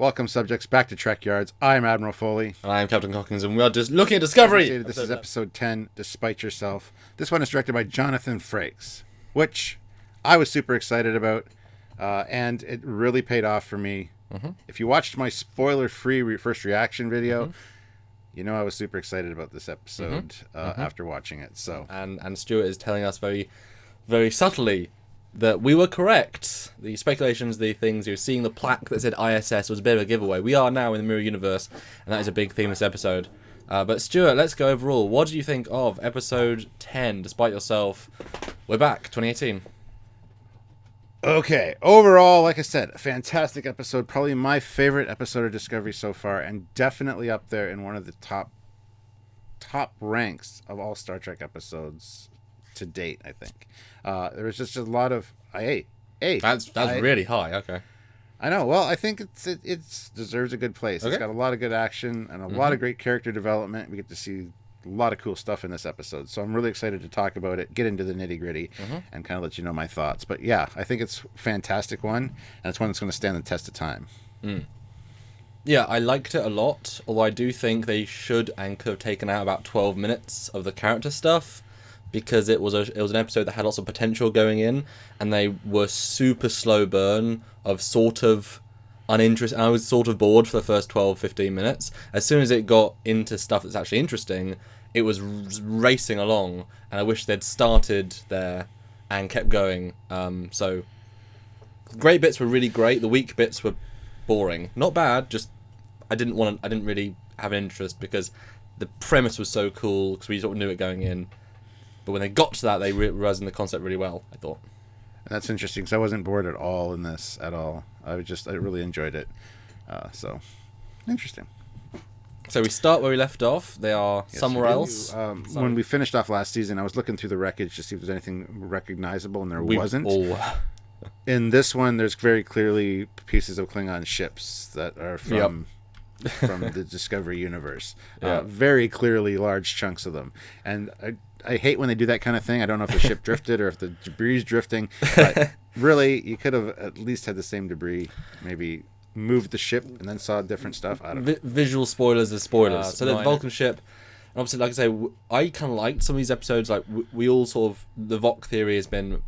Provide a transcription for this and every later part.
Welcome, subjects, back to Trekyards. I'm Admiral Foley. And I'm Captain Cockins, and we are just looking at Discovery. This is episode 10, Despite Yourself. This one is directed by Jonathan Frakes, which I was super excited about, and it really paid off for me. Mm-hmm. If you watched my spoiler-free first reaction video, you know I was super excited about this episode after watching it. So and Stuart is telling us very, very subtly that we were correct. The speculations, the things, you're seeing the plaque that said ISS was a bit of a giveaway. We are now in the Mirror Universe, and that is a big theme of this episode. But Stuart, let's go overall. What do you think of episode 10, Despite Yourself? We're back, 2018. Okay, overall, like I said, a fantastic episode. Probably my favorite episode of Discovery so far, and definitely up there in one of the top ranks of all Star Trek episodes to date, I think. There was just a lot of that's really high. Okay, I know. Well, I think it deserves a good place. Okay. It's got a lot of good action and a lot of great character development. We get to see a lot of cool stuff in this episode, so I'm really excited to talk about it, get into the nitty-gritty, and kind of let you know my thoughts. But yeah, I think it's a fantastic one, and it's one that's going to stand the test of time. Yeah, I liked it a lot, although I do think they should and could have taken out about 12 minutes of the character stuff, because it was an episode that had lots of potential going in, and they were super slow burn of sort of uninteresting. I was sort of bored for the first 12-15 minutes. As soon as it got into stuff that's actually interesting, it was racing along, and I wish they'd started there and kept going. So great bits were really great. The weak bits were boring. Not bad, just I didn't really have an interest because the premise was so cool because we sort of knew it going in. But when they got to that, they realized the concept really well, I thought. That's interesting because I wasn't bored at all in this at all. I really enjoyed it. So interesting. So we start where we left off. They are somewhere else. When we finished off last season, I was looking through the wreckage to see if there's anything recognizable, and there wasn't. In this one, there's very clearly pieces of Klingon ships that are from the Discovery universe. Very clearly large chunks of them. And I hate when they do that kind of thing. I don't know if the ship drifted or if the debris is drifting. But really, you could have at least had the same debris. Maybe moved the ship and then saw different stuff. I don't know. Visual spoilers are spoilers. So the Vulcan ship, and obviously, like I say, I kind of liked some of these episodes. Like we all sort of, the Voq theory has been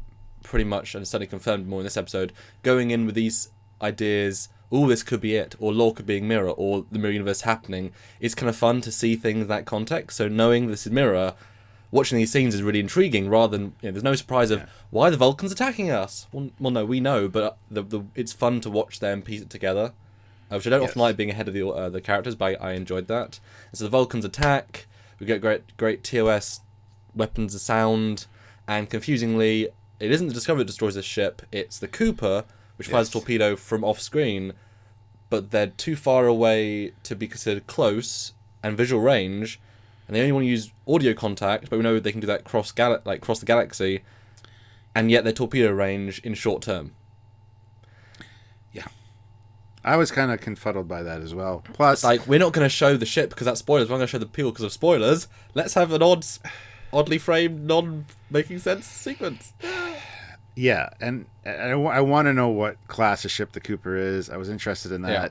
pretty much, and it's certainly confirmed more in this episode, going in with these ideas. Oh, this could be it, or Lorca being Mirror, or the Mirror Universe happening. It's kind of fun to see things in that context. So knowing this is Mirror, watching these scenes is really intriguing, rather than, there's no surprise of why the Vulcans attacking us. Well, no, we know, but it's fun to watch them piece it together, which I don't often like being ahead of the characters, but I enjoyed that. And so the Vulcans attack, we get great TOS weapons of sound, and confusingly, it isn't the Discovery that destroys this ship, it's the Cooper, which fires a torpedo from off-screen, but they're too far away to be considered close and visual range, and they only want to use audio contact, but we know they can do that cross the galaxy, and yet their torpedo range in short term. Yeah. I was kind of confuddled by that as well. Plus, it's like, we're not going to show the ship because that's spoilers, we're not going to show the people because of spoilers. Let's have an oddly framed, non-making sense sequence. Yeah, and I want to know what class of ship the Cooper is. I was interested in that. Yeah.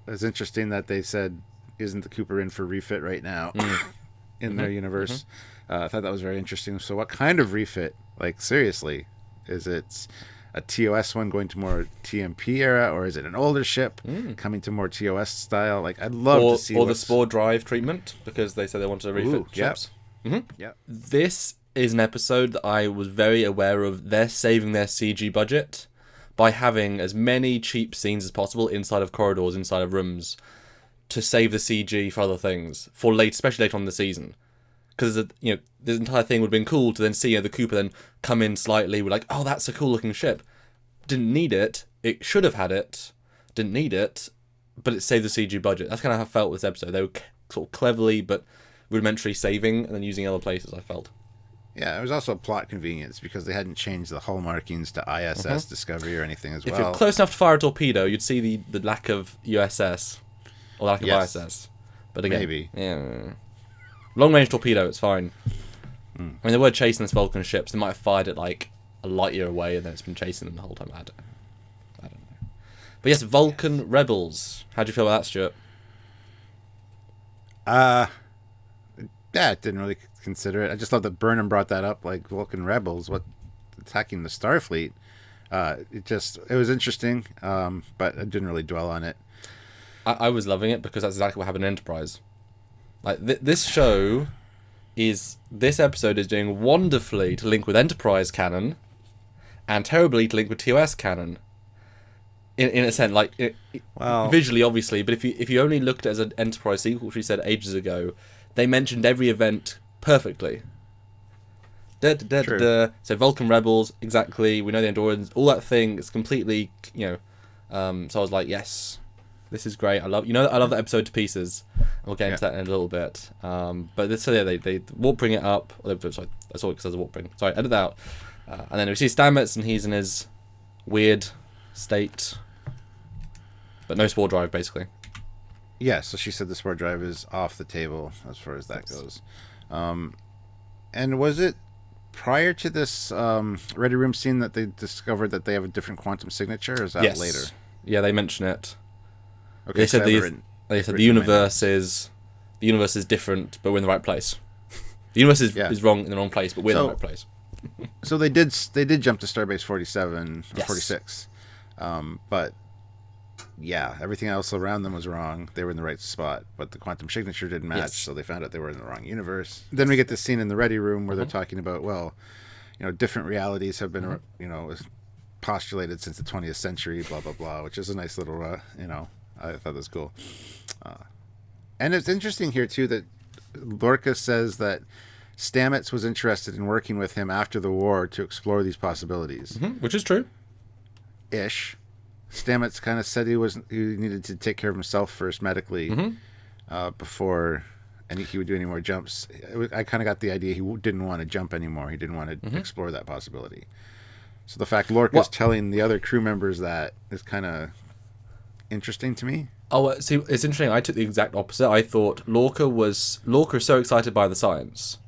It was interesting that they said, isn't the Cooper in for refit right now in their universe? I thought that was very interesting. So what kind of refit? Like, seriously, is it a TOS one going to more TMP era, or is it an older ship coming to more TOS style? Like, I'd love to see. Or the spore drive treatment, because they said they wanted to refit ships. Yeah. This is an episode that I was very aware of. They're saving their CG budget by having as many cheap scenes as possible inside of corridors, inside of rooms, to save the CG for other things, especially later on in the season. Because this entire thing would have been cool to then see the Cooper then come in slightly. We're like, oh, that's a cool looking ship. Didn't need it. It should have had it. Didn't need it, but it saved the CG budget. That's kind of how I felt with this episode. They were sort of cleverly but rudimentary saving and then using other places, I felt. Yeah, it was also a plot convenience because they hadn't changed the hull markings to ISS Discovery or anything as well. If you're close enough to fire a torpedo, you'd see the lack of USS or lack of ISS. But again, maybe. Yeah, long-range torpedo, it's fine. I mean, they were chasing this Vulcan ship, so they might have fired it like a light year away, and then it's been chasing them the whole time. I don't know. But yes, Vulcan Rebels. How do you feel about that, Stuart? Yeah, didn't really consider it. I just thought that Burnham brought that up, like Vulcan Rebels, what attacking the Starfleet. It was interesting, but I didn't really dwell on it. I was loving it because that's exactly what happened in Enterprise. Like this episode is doing wonderfully to link with Enterprise canon, and terribly to link with TOS canon. In a sense, like visually, obviously, but if you only looked at it as an Enterprise sequel, which we said ages ago, they mentioned every event perfectly. So Vulcan Rebels, exactly. We know the Andorians, all that thing is completely, So I was like, yes, this is great. I love that episode to pieces. And we'll get into that in a little bit. But they warp bring it up. Sorry, I saw it because there's a warp bring. Sorry, edit that out. And then we see Stamets, and he's in his weird state, but no spore drive, basically. Yeah, so she said the spore drive is off the table as far as that goes. And was it prior to this Ready Room scene that they discovered that they have a different quantum signature, or is that later? Yeah, they mention it. Okay, they said the universe is different, but we're in the right place. The universe is wrong in the wrong place, but we're in the right place. So they did jump to Starbase 47 or 46, but yeah, everything else around them was wrong. They were in the right spot, but the quantum signature didn't match, so they found out they were in the wrong universe. Then we get this scene in the Ready Room where they're talking about, different realities have been, postulated since the 20th century, blah, blah, blah, which is a nice little, I thought that was cool. And it's interesting here, too, that Lorca says that Stamets was interested in working with him after the war to explore these possibilities. Which is true. Ish. Stamets kind of said he needed to take care of himself first medically before he would do any more jumps. I kind of got the idea he didn't want to jump anymore. He didn't want to explore that possibility. So the fact Lorca's telling the other crew members that is kind of interesting to me. Oh, see, it's interesting. I took the exact opposite. I thought Lorca is so excited by the science.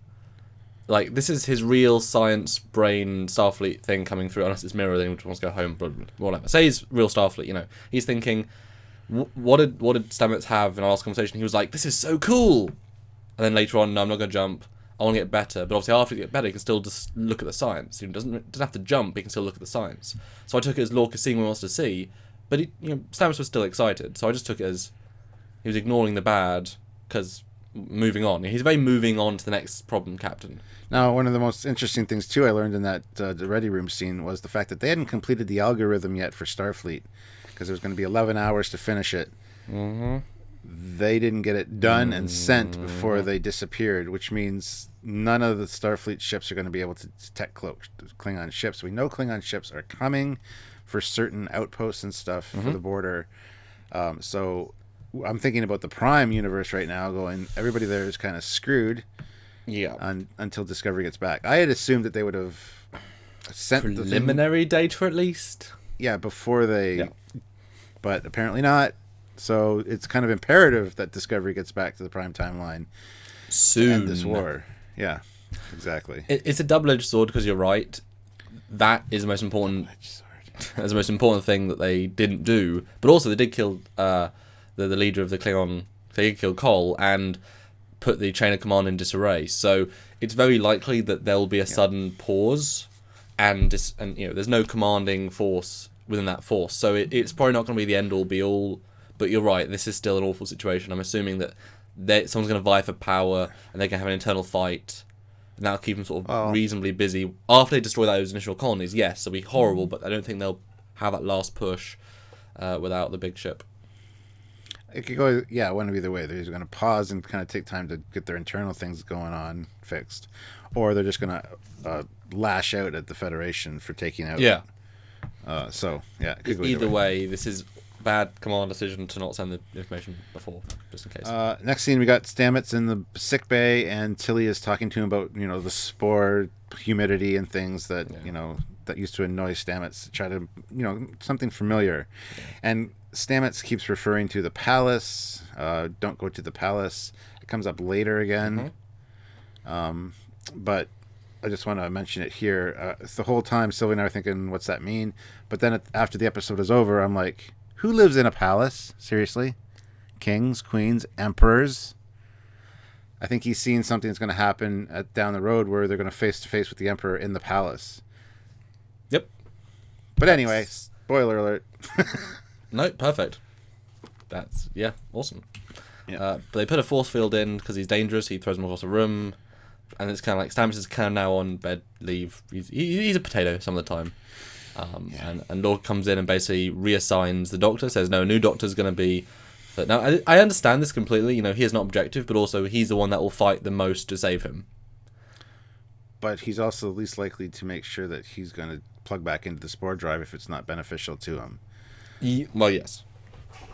Like, this is his real science brain Starfleet thing coming through, unless it's Mirror, then he wants to go home, blah, blah, blah, whatever. Say he's real Starfleet, He's thinking, what did Stamets have in our last conversation? He was like, this is so cool! And then later on, no, I'm not going to jump. I want to get better. But obviously, after you get better, he can still just look at the science. He doesn't have to jump, he can still look at the science. So I took it as Lorca seeing what he wants to see, but Stamets was still excited. So I just took it as he was ignoring the bad, because moving on. He's very moving on to the next problem, Captain. Now, one of the most interesting things, too, I learned in that the Ready Room scene was the fact that they hadn't completed the algorithm yet for Starfleet, because there was going to be 11 hours to finish it. They didn't get it done and sent before they disappeared, which means none of the Starfleet ships are going to be able to detect Klingon ships. We know Klingon ships are coming for certain outposts and stuff for the border. So I'm thinking about the Prime universe right now, going, everybody there is kind of screwed. Yeah. Until Discovery gets back. I had assumed that they would have sent preliminary data at least. Yeah, before they. Yeah. But apparently not. So it's kind of imperative that Discovery gets back to the Prime timeline soon. To end this war. Yeah, exactly. It's a double-edged sword, because you're right. That is the most important. That's the most important thing that they didn't do. But also, they did kill the leader of the Klingon. They did kill Cole and put the chain of command in disarray. So it's very likely that there will be a sudden pause, and there's no commanding force within that force. So it's probably not going to be the end-all, be-all. But you're right, this is still an awful situation. I'm assuming that someone's going to vie for power, and they're going to have an internal fight, and that'll keep them sort of reasonably busy. After they destroy those initial colonies, yes, it'll be horrible, but I don't think they'll have that last push without the big ship. It could go, one of either way. They're going to pause and kind of take time to get their internal things going on fixed, or they're just going to lash out at the Federation for taking out. Yeah. It could go either way. This is bad command decision to not send the information before, just in case. Next scene, we got Stamets in the sickbay, and Tilly is talking to him about the spore humidity and things that that used to annoy Stamets. To try to something familiar, and Stamets keeps referring to the palace. Don't go to the palace. It comes up later again, but I just want to mention it here. The whole time, Sylvie and I are thinking, what's that mean? But then after the episode is over, I'm like, Who lives in a palace? Seriously? Kings, queens, emperors? I think he's seen something that's going to happen down the road where they're going to face to face with the emperor in the palace. Yep. But anyway, spoiler alert. No, perfect. That's, awesome. Yeah. But they put a force field in because he's dangerous. He throws him across a room. And it's kind of like Stamets is kind of now on bed leave. He's a potato some of the time. And Lorca comes in and basically reassigns the doctor, says, no, a new doctor's going to be... But now, I understand this completely. He is not objective, but also he's the one that will fight the most to save him. But he's also least likely to make sure that he's going to plug back into the spore drive if it's not beneficial to him. Well, yes.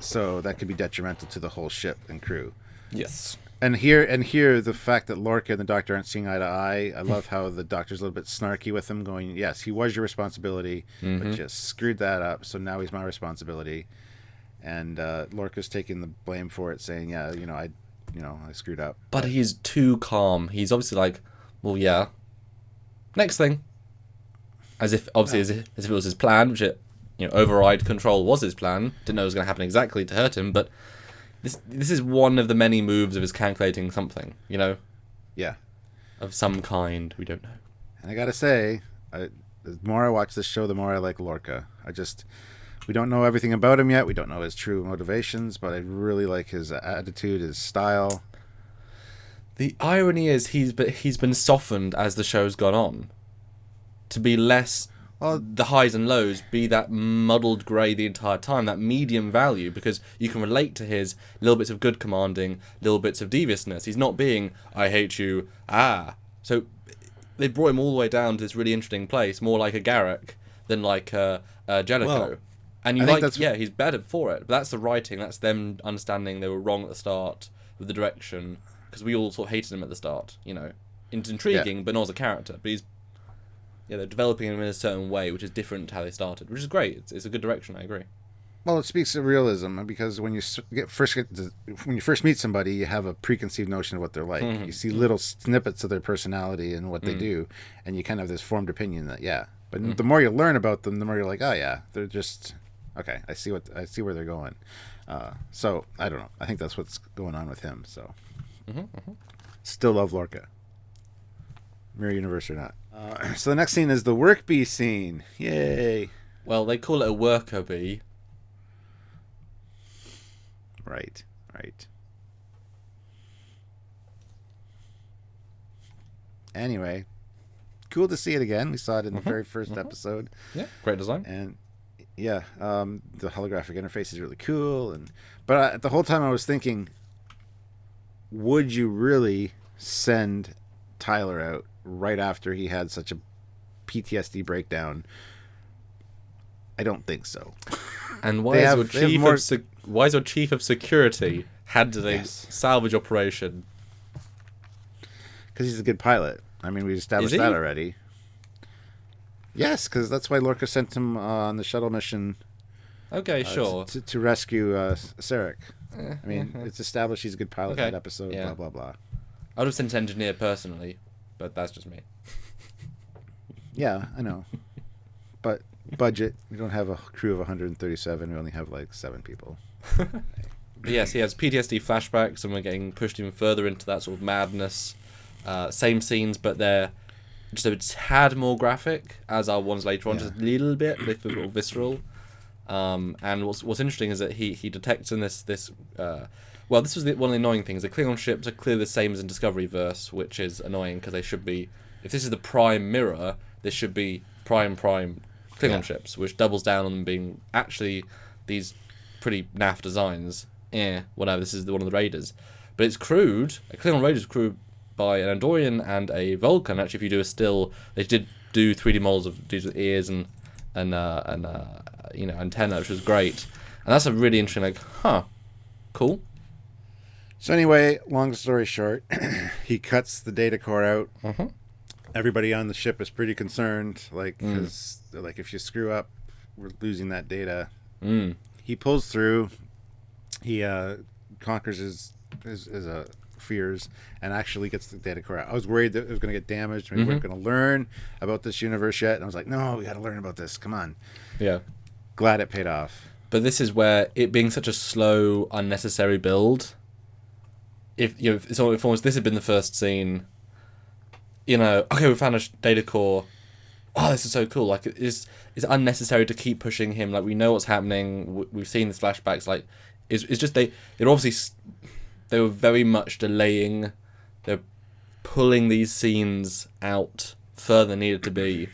So that could be detrimental to the whole ship and crew. Yes. And here, the fact that Lorca and the doctor aren't seeing eye to eye, I love how the doctor's a little bit snarky with him, going, yes, he was your responsibility, but just screwed that up, so now he's my responsibility. And Lorca's taking the blame for it, saying, I screwed up. But he's too calm. He's obviously like, well, yeah. Next thing. As if it was his plan, which override control was his plan. Didn't know it was going to happen exactly to hurt him, but this is one of the many moves of his calculating something, Yeah. Of some kind. We don't know. And I got to say, the more I watch this show, the more I like Lorca. We don't know everything about him yet. We don't know his true motivations, but I really like his attitude, his style. The irony is he's been softened as the show's gone on to be less the highs and lows, be that muddled grey the entire time, that medium value, because you can relate to his little bits of good commanding, little bits of deviousness. He's not being, I hate you, So they brought him all the way down to this really interesting place, more like a Garrick than like Jellicoe. Well, and he's better for it. But that's the writing. That's them understanding they were wrong at the start with the direction, because we all sort of hated him at the start. It's intriguing, but not as a character. But they're developing him in a certain way, which is different to how they started, which is great. It's a good direction. I agree. Well, it speaks of realism, because when you first meet somebody, you have a preconceived notion of what they're like. You see little snippets of their personality and what they do, and you kind of have this formed opinion that But the more you learn about them, the more you're like, oh yeah, they're just okay. I see where they're going. So I don't know. I think that's what's going on with him. So still love Lorca, Mirror Universe or not. So the next scene is the work bee scene. Yay! Well, they call it a worker bee. Right. Anyway, cool to see it again. We saw it in the very first episode. Yeah, great design. And the holographic interface is really cool. But the whole time I was thinking, would you really send Tyler out right after he had such a PTSD breakdown? I don't think so. And why is your chief of security handling a salvage operation? Because he's a good pilot. I mean, we established that already. Yes, because that's why Lorca sent him on the shuttle mission. Okay, sure. To rescue Sarek. I mean, it's established he's a good pilot in that episode, blah, blah, blah. I would have sent an engineer personally, but that's just me. Yeah, I know. But budget, we don't have a crew of 137. We only have like 7 people. But yes, he has PTSD flashbacks, and we're getting pushed even further into that sort of madness. Same scenes, but they're just a tad more graphic, as are ones later on, just a little bit more visceral. And what's interesting is that he detects in this well, this was one of the annoying things. The Klingon ships are clearly the same as in Discovery Verse, which is annoying because they should be, if this is the prime mirror, this should be prime Klingon ships, which doubles down on them being actually these pretty naff designs. Whatever, this is one of the Raiders. But it's crewed, a Klingon Raider is crewed by an Andorian and a Vulcan. Actually, if you do a still, they did do 3D models of dudes with ears and antenna, which was great. And that's a really interesting, cool. So anyway, long story short, he cuts the data core out. Everybody on the ship is pretty concerned, because if you screw up, we're losing that data. He pulls through. He conquers his fears and actually gets the data core out. I was worried that it was going to get damaged. We weren't going to learn about this universe yet. And I was like, no, we got to learn about this. Come on. Yeah. Glad it paid off. But this is where it being such a slow, unnecessary build. If it's almost this had been the first scene. Okay, we found a data core. Oh, this is so cool! Like it's unnecessary to keep pushing him. Like we know what's happening. We've seen the flashbacks. Like it's just they were very much delaying. They're pulling these scenes out further than needed to be,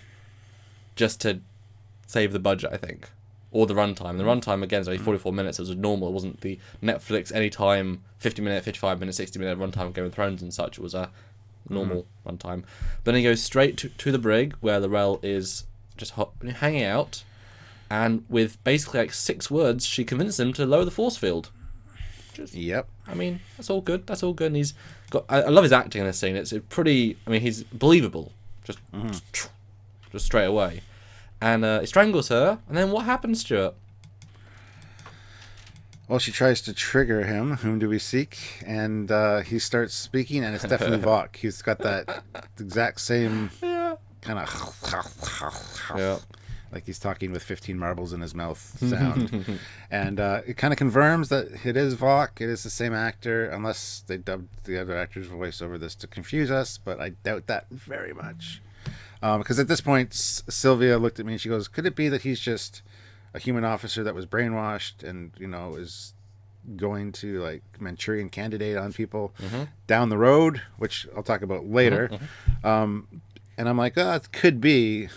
just to save the budget, I think. Or the runtime. The runtime, again, is only 44 minutes. It was normal. It wasn't the Netflix anytime 50-minute, 55-minute, 60-minute runtime of Game of Thrones and such. It was a normal runtime. But then he goes straight to the brig, where the Rel is just hanging out. And with basically like 6 words, she convinced him to lower the force field. Yep. I mean, that's all good. That's all good. And he's got... I love his acting in this scene. It's pretty... I mean, he's believable. Just straight away. And he strangles her, and then what happens, Stuart? Well, she tries to trigger him. Whom do we seek? And he starts speaking, and it's definitely Vok. He's got that exact same kind of like he's talking with 15 marbles in his mouth sound. And it kind of confirms that it is Vok. It is the same actor, unless they dubbed the other actor's voice over this to confuse us, but I doubt that very much. Because at this point, Sylvia looked at me and she goes, could it be that he's just a human officer that was brainwashed and, is going to, like, Manchurian Candidate on people down the road, which I'll talk about later. And I'm like, it could be.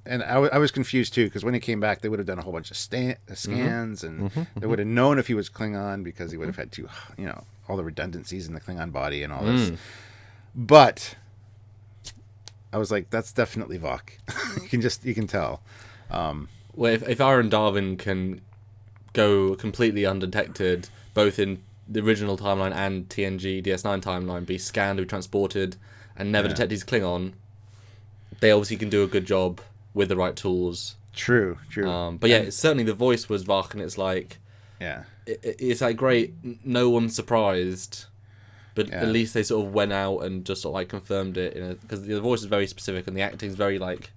I was confused, too, because when he came back, they would have done a whole bunch of scans, and they would have known if he was Klingon because he would have had all the redundancies in the Klingon body and all this. But... I was like, that's definitely Vok. You can tell. Well, if Aaron Darwin can go completely undetected, both in the original timeline and TNG DS9 timeline, be scanned, be transported, and never detect he's Klingon, they obviously can do a good job with the right tools. True. But yeah, certainly the voice was Vok, and it's like, it's like great. No one's surprised. But at least they sort of went out and just sort of like confirmed it, because the voice is very specific and the acting is very like.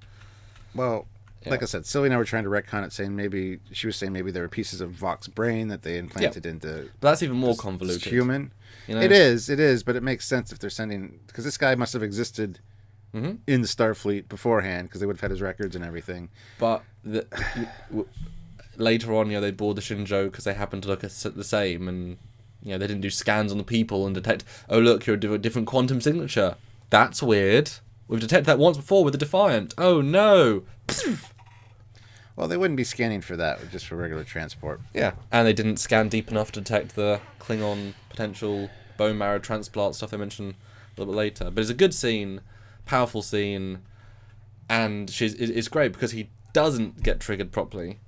Well, like I said, Sylvie and I were trying to retcon it, saying maybe there were pieces of Vok's brain that they implanted into. But that's even more convoluted. Human. It is, but it makes sense if they're sending, because this guy must have existed in the Starfleet beforehand, because they would have had his records and everything. But later on, they board the Shinjo because they happen to look the same and. They didn't do scans on the people and detect, oh, look, you're a different quantum signature. That's weird. We've detected that once before with the Defiant. Oh, no. Well, they wouldn't be scanning for that, just for regular transport. Yeah, and they didn't scan deep enough to detect the Klingon potential bone marrow transplant stuff they mentioned a little bit later. But it's a good scene, powerful scene, and it's great because he doesn't get triggered properly.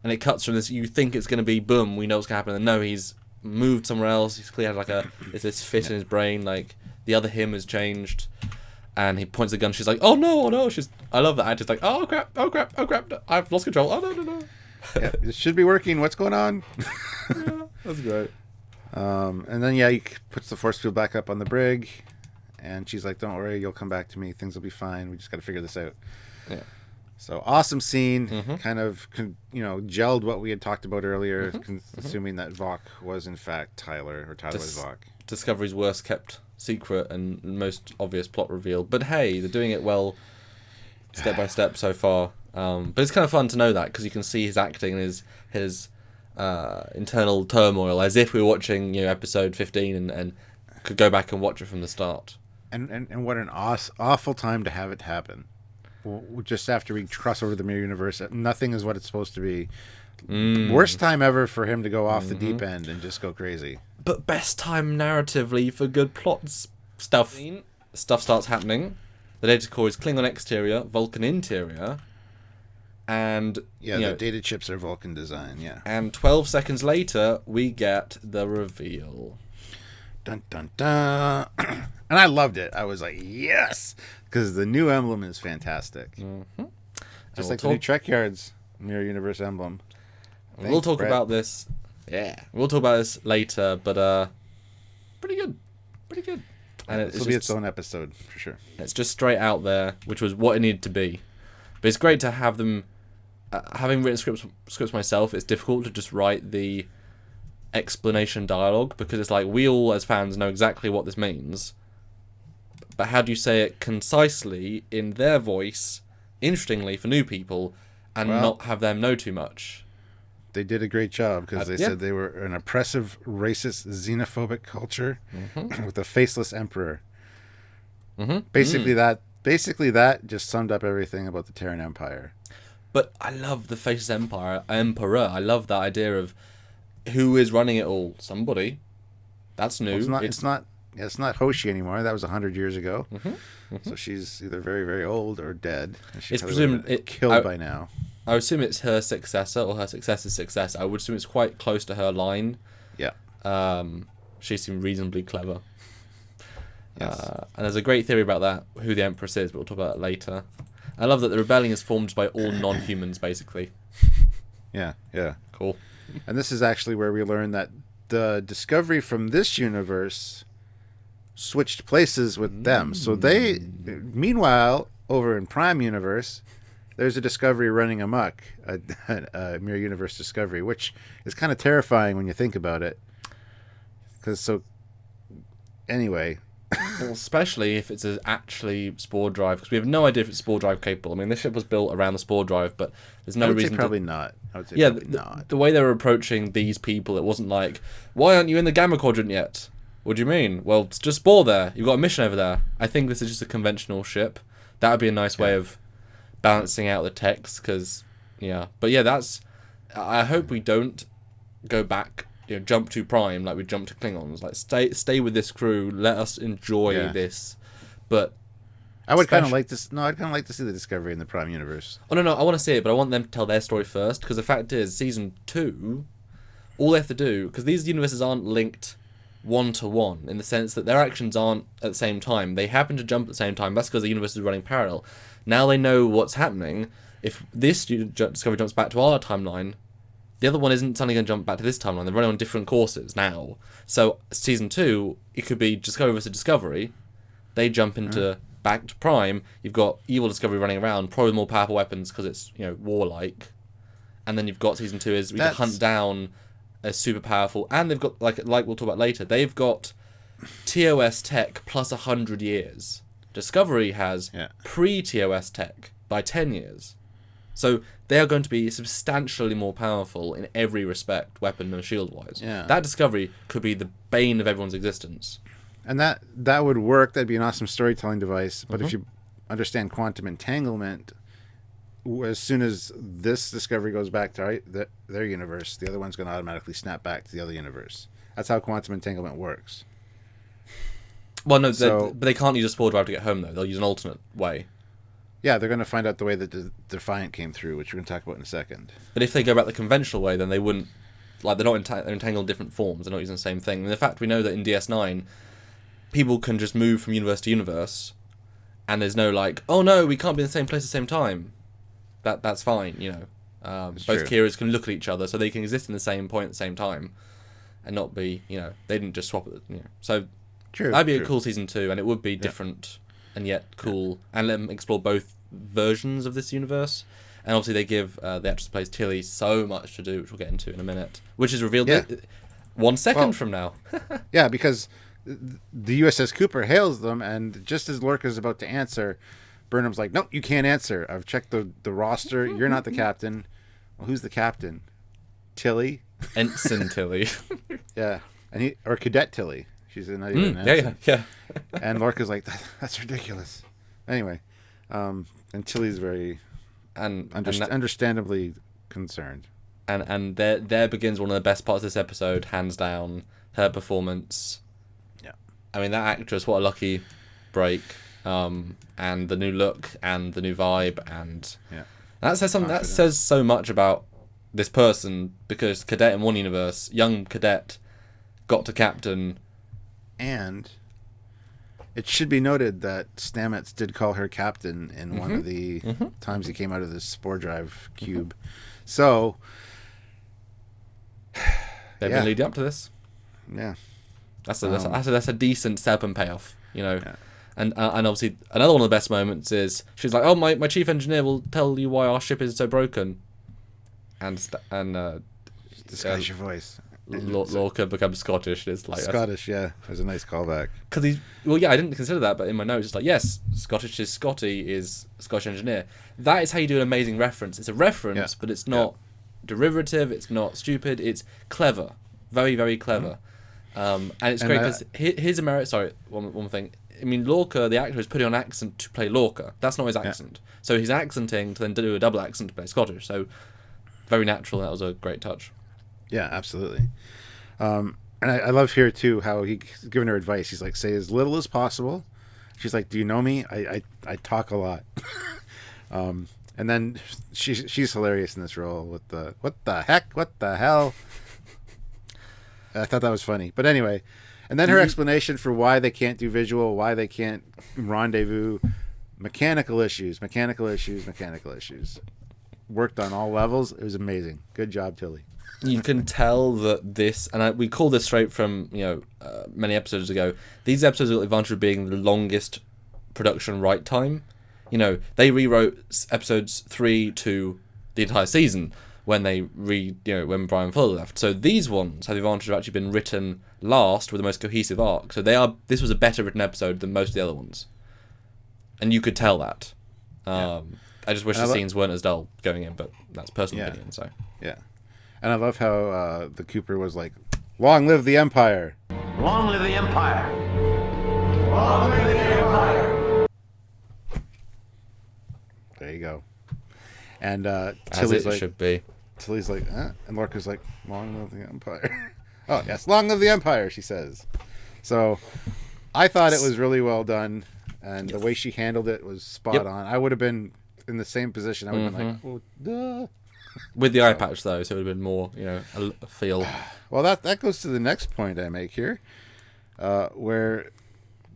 And it cuts from this, you think it's going to be, boom, we know what's going to happen, and no, he's moved somewhere else. He's clearly had this fit in his brain, like the other him has changed, and he points the gun. She's like, oh no. I love that actor's like, oh crap, I've lost control. Oh no. Yeah, it should be working. What's going on? Yeah, that's great. And then he puts the force field back up on the brig, and she's like, don't worry, you'll come back to me. Things will be fine. We just got to figure this out. Yeah. So awesome scene, kind of, gelled what we had talked about earlier, assuming that Vok was in fact Tyler, or Tyler was Vok. Discovery's worst kept secret and most obvious plot reveal. But hey, they're doing it well, step by step so far. But it's kind of fun to know that, because you can see his acting and his internal turmoil, as if we were watching episode 15 and could go back and watch it from the start. And what an awful time to have it happen. Just after we cross over the mirror universe, nothing is what it's supposed to be. Worst time ever for him to go off the deep end and just go crazy. But best time narratively for good plots stuff. Stuff starts happening. The data core is Klingon exterior, Vulcan interior, and the data chips are Vulcan design. Yeah. And 12 seconds later, we get the reveal. Dun dun dun. And I loved it. I was like, yes, because the new emblem is fantastic. Just like the new Trekyards Mirror Universe emblem. Thanks, we'll talk about this. Yeah, we'll talk about this later, but pretty good. And this will be its own episode for sure. It's just straight out there, which was what it needed to be. But it's great to have them having written scripts myself, it's difficult to just write the explanation dialogue, because it's like we all as fans know exactly what this means, but how do you say it concisely in their voice, interestingly for new people, and not have them know too much? They did a great job, because they said they were an oppressive, racist, xenophobic culture with a faceless emperor. Basically that just summed up everything about the Terran Empire. But I love the faceless emperor. I love that idea of who is running it all. Somebody. That's new. Well, it's not Hoshi anymore. That was 100 years ago. So she's either very, very old or dead. It's presumed killed by now. I would assume it's her successor or her successor's successor. I would assume it's quite close to her line. Yeah. She seemed reasonably clever. Yes. And there's a great theory about that, who the Empress is, but we'll talk about that later. I love that the rebellion is formed by all non-humans, basically. Yeah. Cool. And this is actually where we learn that the Discovery from this universe switched places with them. So meanwhile, over in Prime Universe, there's a Discovery running amok, a Mirror Universe Discovery, which is kind of terrifying when you think about it. Anyway. Well, especially if it's actually spore drive, because we have no idea if it's spore drive capable. I mean, this ship was built around the spore drive, but there's no reason. Probably not. I would say probably not. The way they were approaching these people, it wasn't like, why aren't you in the Gamma Quadrant yet? What do you mean? Well, it's just spore there. You've got a mission over there. I think this is just a conventional ship. That would be a nice way of balancing out the text, because, But that's... I hope we don't go back, jump to Prime like we jumped to Klingons. Like, stay with this crew. Let us enjoy this. But I would kind of like this. No, I'd kind of like to see the Discovery in the Prime Universe. Oh no, I want to see it, but I want them to tell their story first. Because the fact is, season 2, all they have to do, because these universes aren't linked one-to-one in the sense that their actions aren't at the same time. They happen to jump at the same time. That's because the universe is running parallel. Now they know what's happening. If this Discovery jumps back to our timeline, the other one isn't suddenly going to jump back to this timeline. They're running on different courses now. So season 2, it could be Discovery versus Discovery. They jump into back to Prime. You've got evil Discovery running around, probably more powerful weapons because it's warlike. And then you've got season 2 is we can hunt down a super powerful, and they've got like we'll talk about later. They've got TOS tech plus 100 years. Discovery has pre-TOS tech by 10 years. So they are going to be substantially more powerful in every respect, weapon and shield-wise. Yeah. That Discovery could be the bane of everyone's existence. And that would work. That'd be an awesome storytelling device. But if you understand quantum entanglement, as soon as this Discovery goes back to their universe, the other one's going to automatically snap back to the other universe. That's how quantum entanglement works. Well, no, but they can't use a spore drive to get home, though. They'll use an alternate way. Yeah, they're going to find out the way that the Defiant came through, which we're going to talk about in a second. But if they go back the conventional way, then they wouldn't... Like, they're not they're entangled in different forms. They're not using the same thing. And the fact we know that in DS9, people can just move from universe to universe, and there's no, like, oh, no, we can't be in the same place at the same time. That's fine, Both Kiras can look at each other, so they can exist in the same point at the same time, and not be, they didn't just swap it, So that'd be a cool season 2, and it would be different and yet cool, and let them explore both versions of this universe. And obviously they give the actress who plays Tilly so much to do, which we'll get into in a minute, which is revealed 1 second from now. Yeah, because the USS Cooper hails them, and just as Lorca's about to answer, Burnham's like, "No, you can't answer. I've checked the roster. You're not the captain." Well, who's the captain? Tilly? Ensign Tilly. Yeah, or Cadet Tilly. She's not even an ensign. Yeah. And Lorca's like, "That's ridiculous." Anyway, and Tilly's very understandably concerned. And there begins one of the best parts of this episode, hands down. Her performance. Yeah. I mean, that actress, what a lucky break. And the new look and the new vibe, and that says something. That says so much about this person, because Cadet in one universe, young Cadet, got to captain, and it should be noted that Stamets did call her captain in one of the times he came out of the spore drive cube. So they've been leading up to this. Yeah, that's a decent setup and payoff, Yeah. And obviously, another one of the best moments is she's like, "Oh, my chief engineer will tell you why our ship is so broken." disguise your voice. Lorca becomes Scottish. It's like Scottish, yeah. There's a nice callback. Because I didn't consider that, but in my notes it's like, yes, Scottish is Scotty is Scottish engineer. That is how you do an amazing reference. It's a reference, but it's not derivative. It's not stupid. It's clever, very very clever, and it's great because his American. Sorry, one thing. I mean, Lorca, the actor, is putting on accent to play Lorca. That's not his accent. So he's accenting to then do a double accent to play Scottish. So very natural. That was a great touch. Yeah, absolutely. And I love here too how he's giving her advice. He's like, say as little as possible. She's like, do you know me? I talk a lot. And then she's hilarious in this role with the what the heck, what the hell. I thought that was funny. But anyway, and then her explanation for why they can't do visual, why they can't rendezvous, mechanical issues. Worked on all levels. It was amazing. Good job, Tilly. You can tell that this, and we call this straight from many episodes ago. These episodes have got the advantage of being the longest production write time. They rewrote episodes 3 to the entire season when when Brian Foley left. So these ones have the advantage of actually been written last with the most cohesive arc. So this was a better written episode than most of the other ones, and you could tell that. I just wish the scenes weren't as dull going in, but that's personal opinion. So yeah. And I love how the Cooper was like, long live the Empire. Long live the Empire. Long live the Empire. There you go. And Tilly's like, should be. Tilly's like, and Lorca's like, long live the Empire. Oh, yes, long live the Empire, she says. So I thought it was really well done. And the way she handled it was spot on. I would have been in the same position. I would have been like, oh, duh. With the eye patch, though, so it would have been more, a feel. Well, that goes to the next point I make here, where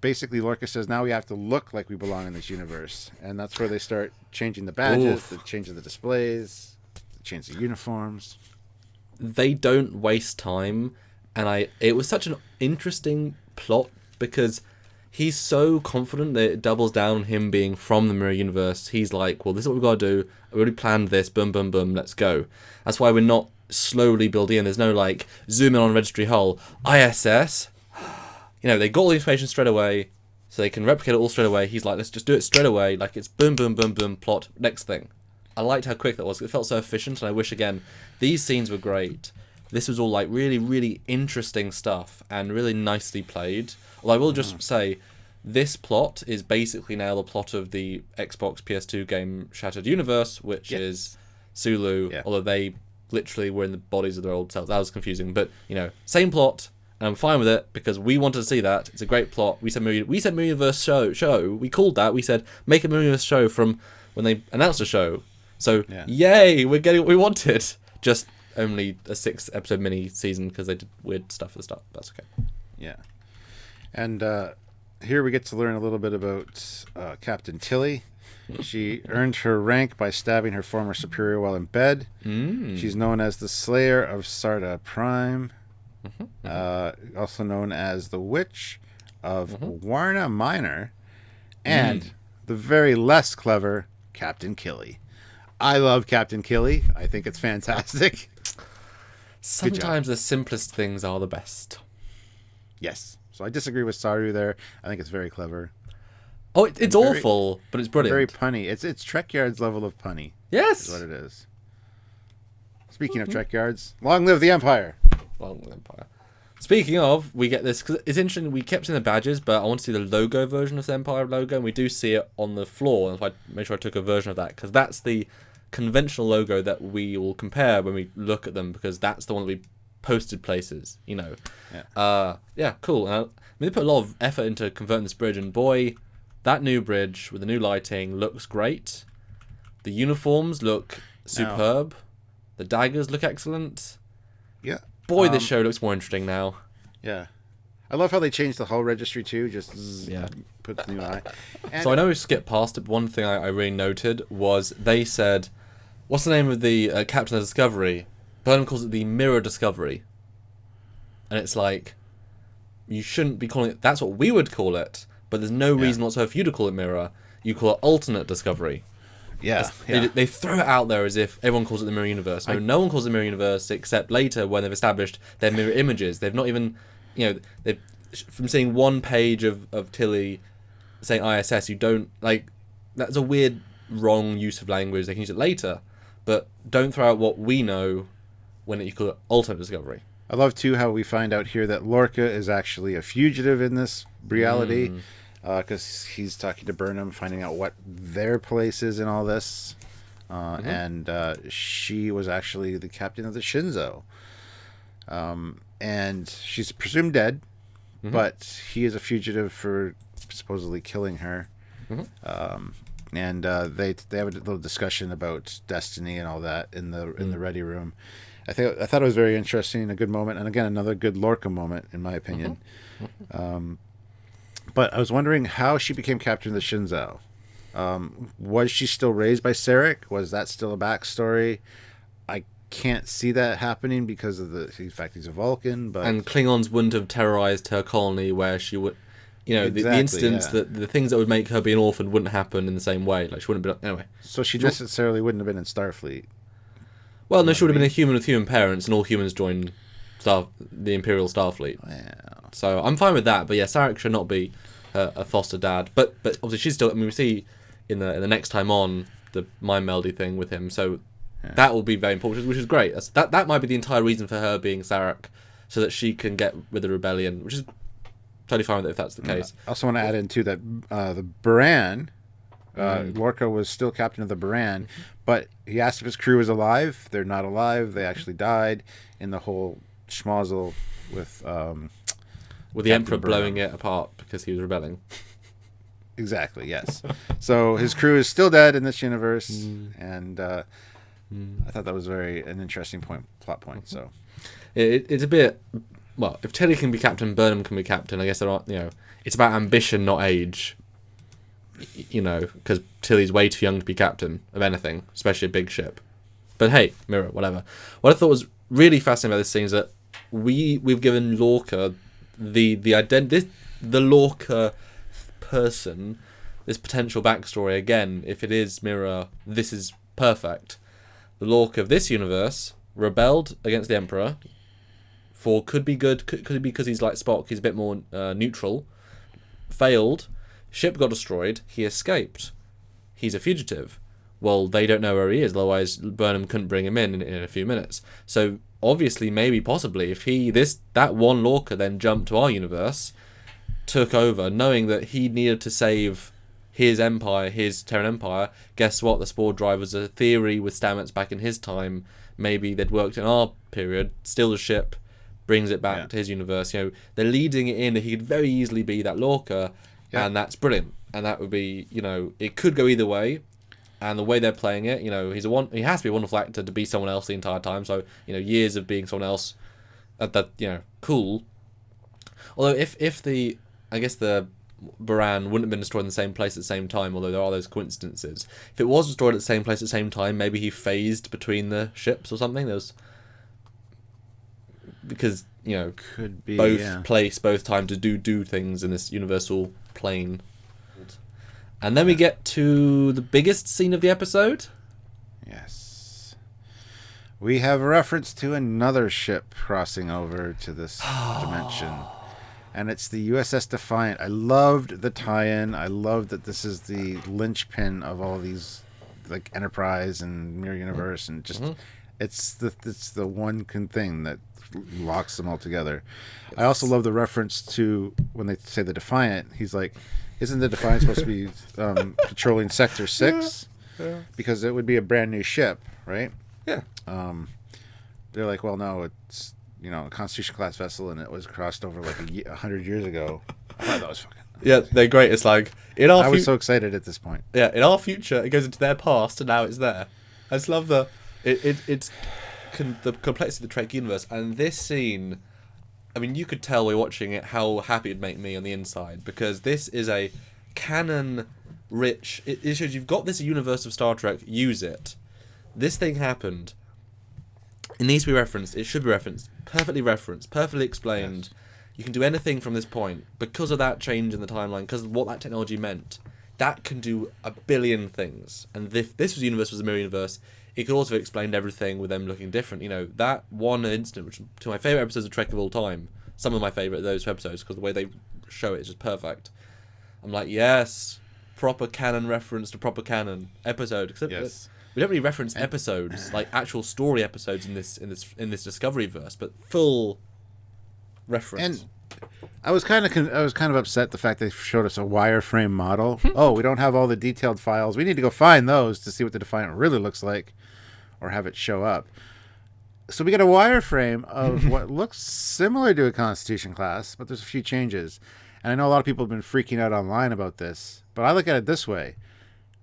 basically Lorca says, now we have to look like we belong in this universe. And that's where they start changing the badges, changing the displays, change the uniforms. They don't waste time, and it was such an interesting plot, because he's so confident that it doubles down on him being from the Mirror Universe. He's like, well, this is what we've got to do. I already planned this. Boom, boom, boom. Let's go. That's why we're not slowly building in. There's no, zoom in on Registry Hull. ISS. They got all the information straight away, so they can replicate it all straight away. He's like, let's just do it straight away. It's boom, boom, boom, boom, plot. Next thing. I liked how quick that was. It felt so efficient, and I wish, again, these scenes were great. This was all, really, really interesting stuff, and really nicely played. Although I will just say, this plot is basically now the plot of the Xbox PS2 game Shattered Universe, which is Sulu, although they literally were in the bodies of their old selves. That was confusing, but, same plot, and I'm fine with it, because we wanted to see that. It's a great plot. We said Mirror Universe show. We called that. We said, make a Mirror Universe show from when they announced the show. So, yay, we're getting what we wanted. Just only a 6-episode mini-season, because they did weird stuff at the start. That's okay. Yeah. And, here we get to learn a little bit about Captain Tilly. She earned her rank by stabbing her former superior while in bed. She's known as the Slayer of Sarda Prime, also known as the Witch of Warna Minor, and the very less clever Captain Killy. I love Captain Killy. I think it's fantastic. Sometimes the simplest things are the best. Yes. So I disagree with Saru there. I think it's very clever. Oh, it's awful, but it's brilliant. Very punny. It's Trekyards level of punny. Yes. Is what it is. Speaking of Trekyards, long live the Empire. Long live the Empire. Speaking of, we get this, because it's interesting, we kept seeing the badges, but I want to see the logo version of the Empire logo, and we do see it on the floor, and so I made sure I took a version of that, because that's the conventional logo that we will compare when we look at them, because that's the one that we posted places, Yeah, cool. They put a lot of effort into converting this bridge, and boy, that new bridge with the new lighting looks great. The uniforms look superb. The daggers look excellent. Yeah. Boy, this show looks more interesting now. Yeah. I love how they changed the hull registry too. Just put the new eye. So I know we skipped past it. One thing I really noted was they said, what's the name of the captain of the Discovery? Burnham calls it the Mirror Discovery. And it's like, you shouldn't be calling it... That's what we would call it, but there's no reason whatsoever for you to call it Mirror. You call it Alternate Discovery. Yeah. They throw it out there as if everyone calls it the mirror universe. No one calls it the mirror universe except later when they've established their mirror images. They've not even, they've from seeing one page of Tilly saying ISS, you don't, like, that's a weird, wrong use of language. They can use it later, but don't throw out what we know when you call it alternate discovery. I love, too, how we find out here that Lorca is actually a fugitive in this reality, because he's talking to Burnham, finding out what their place is in all this, and she was actually the captain of the Shinzo, and she's presumed dead, but he is a fugitive for supposedly killing her, and they have a little discussion about destiny and all that in the ready room. I thought it was very interesting, a good moment, and again another good Lorca moment in my opinion. But I was wondering how she became captain of the Shinzo. Was she still raised by Sarek? Was that still a backstory? I can't see that happening because of the fact he's a Vulcan. But and Klingons wouldn't have terrorized her colony where she would, exactly, the instance that the things that would make her be an orphan wouldn't happen in the same way. Like she wouldn't have been anyway. So she necessarily wouldn't have been in Starfleet. Well, no, she would have been a human with human parents, and all humans joined the Imperial Starfleet. Wow. So I'm fine with that. But yeah, Sarek should not be a foster dad. But obviously she's still. I mean, we see in the next time on the mind meldy thing with him. So that will be very important, which is great. That might be the entire reason for her being Sarek, so that she can get with the rebellion, which is totally fine with it if that's the case. I also want to add in too that the Baran. Lorca was still captain of the Baran, but he asked if his crew was alive. They're not alive. They actually died in the whole schmozzle with the Emperor blowing it apart because he was rebelling. Exactly, yes. So his crew is still dead in this universe, and I thought that was an interesting plot point. So it's a bit, well, if Tilly can be captain, Burnham can be captain. I guess there are, it's about ambition, not age. Because Tilly's way too young to be captain of anything, especially a big ship. But hey, mirror, whatever. What I thought was really fascinating about this scene is that we've given Lorca the Lorca person, this potential backstory. Again, if it is mirror, this is perfect. The Lorca of this universe rebelled against the Emperor. Could be good, could be because he's like Spock, he's a bit more neutral. Failed. Ship got destroyed. He escaped. He's a fugitive. Well, they don't know where he is. Otherwise, Burnham couldn't bring him in a few minutes. So obviously, maybe, possibly, if that one Lorca then jumped to our universe, took over, knowing that he needed to save his empire, his Terran Empire. Guess what? The Spore Drive was a theory with Stamets back in his time. Maybe they'd worked in our period. Still the ship brings it back to his universe. They're leading it in that he could very easily be that Lorca. Yeah. And that's brilliant. And that would be, it could go either way. And the way they're playing it, he has to be a wonderful actor to be someone else the entire time. So, years of being someone else, cool. Although if the Baran wouldn't have been destroyed in the same place at the same time, although there are those coincidences. If it was destroyed at the same place at the same time, maybe he phased between the ships or something. Because could be place, both time to do things in this universal plane. And then we get to the biggest scene of the episode. Yes. We have a reference to another ship crossing over to this dimension. And it's the USS Defiant. I loved the tie-in. I love that this is the linchpin of all these, like Enterprise and Mirror Universe, and just it's the one thing that locks them all together. Yes. I also love the reference to when they say the Defiant. He's like, isn't the Defiant supposed to be patrolling Sector 6? Yeah. Because it would be a brand new ship, right? Yeah. They're like, well, no, it's a Constitution class vessel, and it was crossed over like 100 years ago. I thought that was fucking amazing. Yeah, they're great. It's like I was so excited at this point. Yeah, in our future, it goes into their past, and now it's there. I just love the complexity of the Trek universe, and this scene. I mean, you could tell we're watching it how happy it'd make me on the inside, because this is a canon-rich. It shows you've got this universe of Star Trek. Use it. This thing happened. It needs to be referenced. It should be referenced. Perfectly explained. Yes. You can do anything from this point because of that change in the timeline, because of what that technology meant. that can do a billion things. And if this universe was a mirror universe, it could also have explained everything with them looking different. You know, that one incident, which is two of my favourite episodes of Trek of all time, some of my favourite of those 2 episodes, because the way they show it is just perfect. I'm like, yes, proper canon reference to proper canon episode. Except yes. We don't really reference episodes, like actual story episodes in this Discovery verse, but full reference. And I was kind of upset the fact they showed us a wireframe model. Oh, we don't have all the detailed files. We need to go find those to see what the Defiant really looks like, or have it show up. So we get a wireframe of what looks similar to a Constitution class, but there's a few changes. And I know a lot of people have been freaking out online about this, but I look at it this way: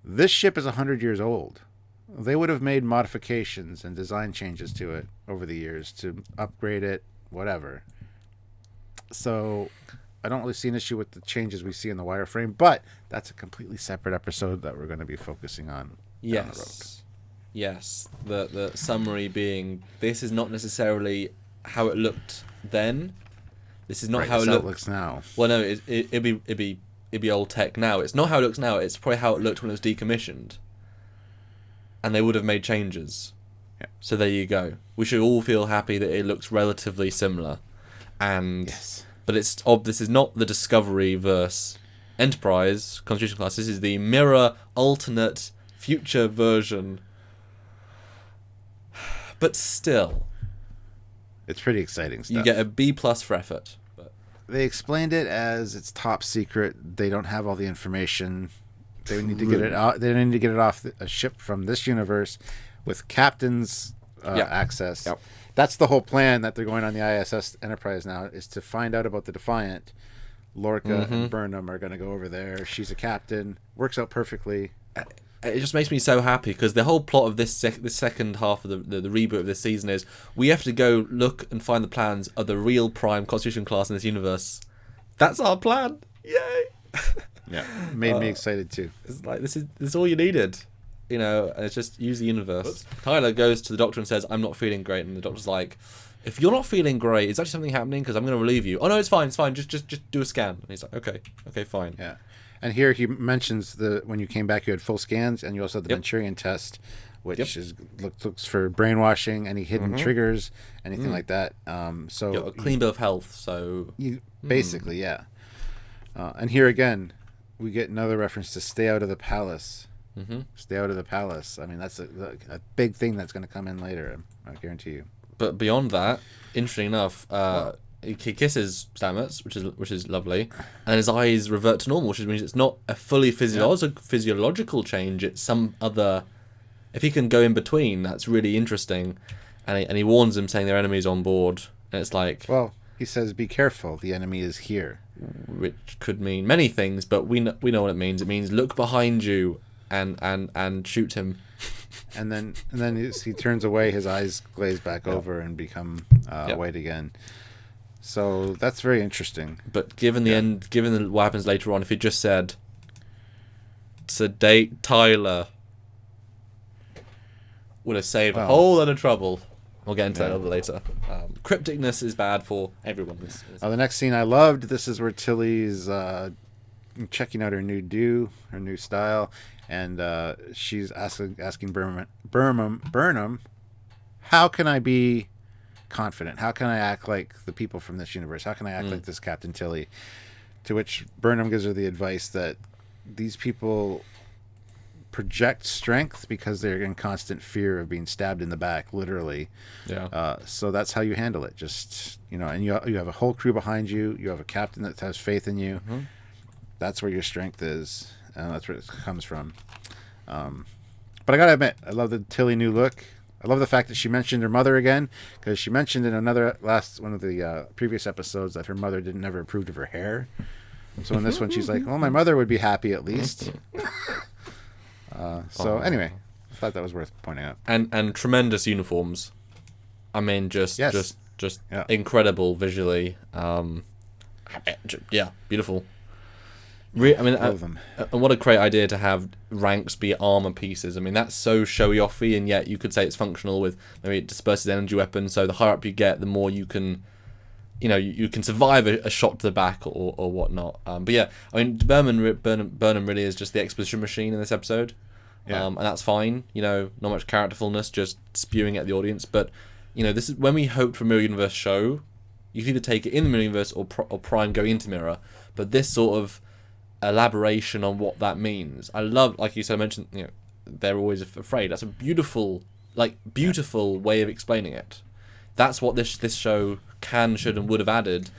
this ship is 100 years old. They would have made modifications and design changes to it over the years to upgrade it, whatever. So I don't really see an issue with the changes we see in the wireframe, but that's a completely separate episode that we're going to be focusing on down the road. Yes. The summary being, this is not necessarily how it looked then. This is not how it looks now. Well, no, it'd be old tech now. It's not how it looks now. It's probably how it looked when it was decommissioned. And they would have made changes. Yeah. So there you go. We should all feel happy that it looks relatively similar. And yes. But this is not the Discovery verse Enterprise Constitution class. This is the mirror alternate future version. But still, it's pretty exciting stuff. You get a B+ for effort. But they explained it as it's top secret. They don't have all the information. They need to get it out. They need to get it off a ship from this universe with captain's access. Yep. That's the whole plan that they're going on the ISS Enterprise now, is to find out about the Defiant. Lorca and Burnham are going to go over there. She's a captain. Works out perfectly. It just makes me so happy, because the whole plot of this second half of the reboot of this season is we have to go look and find the plans of the real prime Constitution class in this universe. That's our plan. Yay! Yeah, made me excited too. It's like this is all you needed. You know, and it's just use the universe. Oops. Tyler goes to the doctor and says, "I'm not feeling great," and the doctor's like, "If you're not feeling great, is actually something happening? Because I'm going to relieve you." "Oh no, it's fine. Just do a scan." And he's like, "Okay, fine." Yeah, and here he mentions when you came back, you had full scans, and you also had the Manchurian test, which looks for brainwashing, any hidden triggers, anything like that. So a clean bill of health. So basically, yeah. And here again, we get another reference to stay out of the palace. Stay out of the palace. I mean, that's a big thing that's going to come in later, I guarantee you. But beyond that, interesting enough, he kisses Stamets, which is lovely, and his eyes revert to normal, which means it's not a fully physiological change. It's some other. If he can go in between, that's really interesting. And he warns him, saying their enemy's on board, and it's like. Well, he says, "Be careful, the enemy is here," which could mean many things, but we know what it means. It means look behind you. And shoot him, and then he turns away. His eyes glaze back over and become white again. So that's very interesting. But given the end, given what happens later on, if he just said, "Sedate Tyler," would have saved a whole lot of trouble. We'll get into that a little later. Crypticness is bad for everyone. The next scene I loved. This is where Tilly's checking out her new style. And she's asking Burnham, how can I be confident? How can I act like the people from this universe? How can I act like this Captain Tilly? To which Burnham gives her the advice that these people project strength because they're in constant fear of being stabbed in the back, literally. Yeah. So that's how you handle it. Just, and you have a whole crew behind you. You have a captain that has faith in you. That's where your strength is. That's where it comes from. But I gotta admit, I love the Tilly new look. I love the fact that she mentioned her mother again, because she mentioned in one of the previous episodes that her mother never approved of her hair. So in this one, she's like, "Well, my mother would be happy at least." Anyway, I thought that was worth pointing out. And tremendous uniforms. I mean, just incredible visually. Beautiful. And what a great idea to have ranks be armor pieces. I mean, that's so showy-offy, and yet you could say it's functional with maybe it disperses energy weapons. So the higher up you get, the more you can you can survive a shot to the back or whatnot. But yeah, I mean, Burnham really is just the exposition machine in this episode. Yeah. And that's fine. Not much characterfulness, just spewing at the audience. But this is when we hoped for a Mirror Universe show. You can either take it in the Mirror Universe or Prime going into Mirror. But this sort of elaboration on what that means, I love. Like you said, I mentioned, they're always afraid. That's a beautiful way of explaining it. That's what this show can, should, and would have added.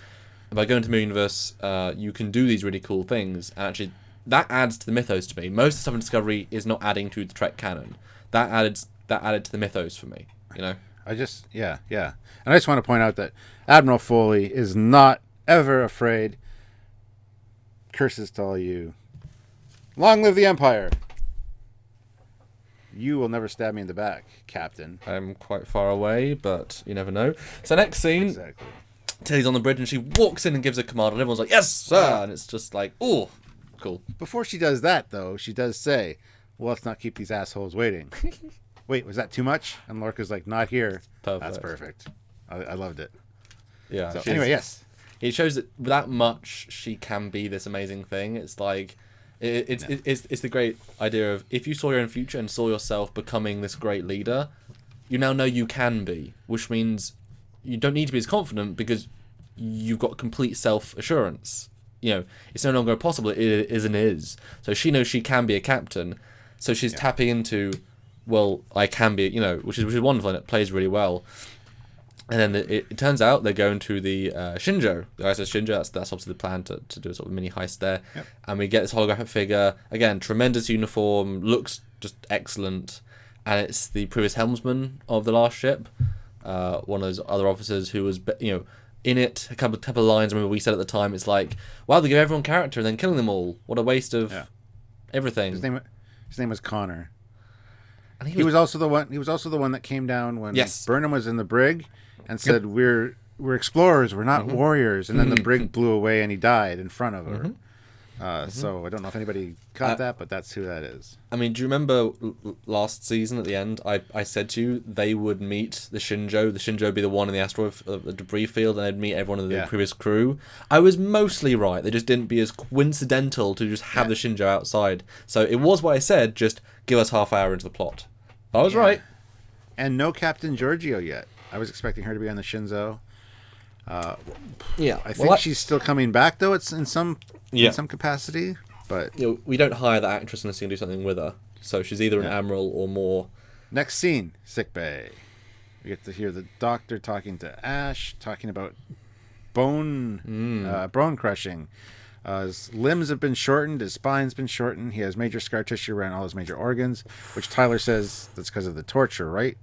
And by going to Mirror Universe, you can do these really cool things, and actually that adds to the mythos to me. Most of the stuff in Discovery is not adding to the Trek canon. That added to the mythos for me. And I just want to point out that Admiral Foley is not ever afraid. Curses to all you. Long live the Empire. You will never stab me in the back, Captain. I'm quite far away, but you never know. So next scene, exactly. Tilly's on the bridge and she walks in and gives a command, and everyone's like, "Yes, sir!" And it's just like, "Oh, cool." Before she does that, though, she does say, "Well, let's not keep these assholes waiting." Wait, was that too much? And Lorca's like, "Not here." Perfect. That's perfect. I loved it. Yeah. So, anyway, yes. It shows that without much, she can be this amazing thing. It's like... It's the great idea of, if you saw your own future and saw yourself becoming this great leader, you now know you can be, which means you don't need to be as confident because you've got complete self-assurance. It's no longer possible, it is and is. So she knows she can be a captain, so she's tapping into, well, I can be, which is wonderful, and it plays really well. And then it turns out they're going to the Shinjo, the ISS Shinjo. That's obviously the plan to do a sort of mini heist there. Yep. And we get this holographic figure. Again, tremendous uniform, looks just excellent. And it's the previous helmsman of the last ship, one of those other officers who was, in it. A couple of lines. I remember we said at the time, it's like, wow, they give everyone character and then killing them all. What a waste of everything. His name was Connor. And he was also the one. He was also the one that came down when Burnham was in the brig. And said, we're explorers, we're not warriors. And then the brig blew away and he died in front of her. So I don't know if anybody caught that, but that's who that is. I mean, do you remember last season at the end, I said to you they would meet the Shinjo. The Shinjo would be the one in the asteroid, the debris field, and they'd meet everyone in the previous crew. I was mostly right. They just didn't be as coincidental to just have the Shinjo outside. So it was what I said, just give us half hour into the plot. But I was right. And no Captain Giorgio yet. I was expecting her to be on the Shinzo. I think she's still coming back, though. It's in some capacity, but we don't hire that actress unless you can do something with her. So she's either an admiral or more. Next scene, Sickbay. We get to hear the doctor talking to Ash, talking about bone crushing. His limbs have been shortened. His spine's been shortened. He has major scar tissue around all his major organs, which Tyler says that's because of the torture, right?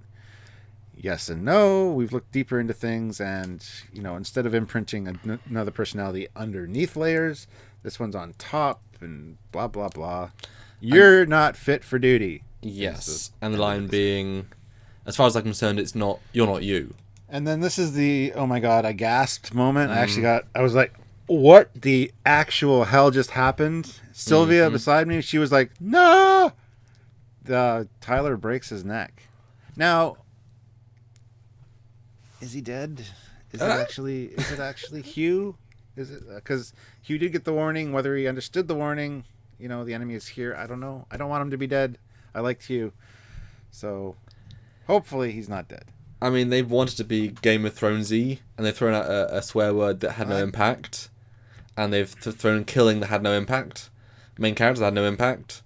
Yes and no. We've looked deeper into things, and instead of imprinting another personality underneath layers, this one's on top, and blah blah blah. You're not fit for duty. Yes, and the line being, as far as I'm concerned, you're not you. And then this is the oh my god, I gasped moment. I was like, what the actual hell just happened? Sylvia beside me, she was like, no. Tyler breaks his neck. Now. Is he dead? Is it actually Hugh? Is it because Hugh did get the warning? Whether he understood the warning, the enemy is here. I don't know. I don't want him to be dead. I liked Hugh, so hopefully he's not dead. I mean, they've wanted to be Game of Thronesy, and they've thrown out a swear word that had no impact, and they've thrown killing that had no impact. Main characters that had no impact.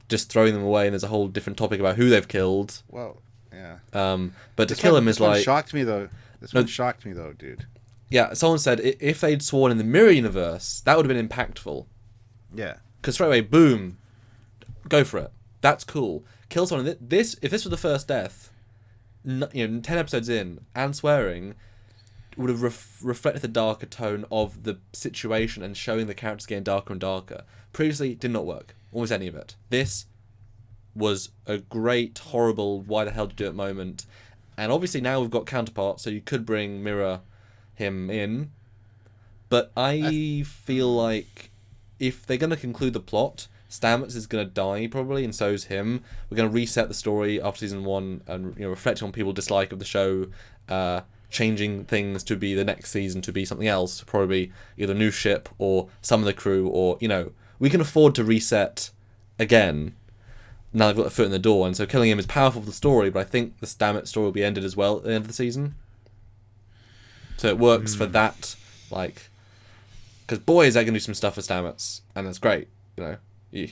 Just throwing them away, and there's a whole different topic about who they've killed. Well. Yeah. But to kill him is like... shocked me, though. This one shocked me, though, dude. Yeah, someone said if they'd sworn in the Mirror Universe, that would have been impactful. Yeah. Because straight away, boom, go for it. That's cool. Kill someone. If this was the first death, 10 episodes in, and swearing, would have reflected the darker tone of the situation and showing the characters getting darker and darker. Previously, it did not work. Almost any of it. This was a great, horrible, why the hell did you do it moment. And obviously now we've got counterparts, so you could bring him in. But I feel like if they're going to conclude the plot, Stamets is going to die probably, and so's him. We're going to reset the story after season 1 and reflect on people's dislike of the show. changing things to be the next season to be something else, probably either a new ship or some of the crew, or, you know, we can afford to reset again now they've got a foot in the door, and so killing him is powerful for the story, but I think the Stamets story will be ended as well at the end of the season. So it works for that, like, because boy is that going to do some stuff for Stamets, and that's great, you know. Eesh.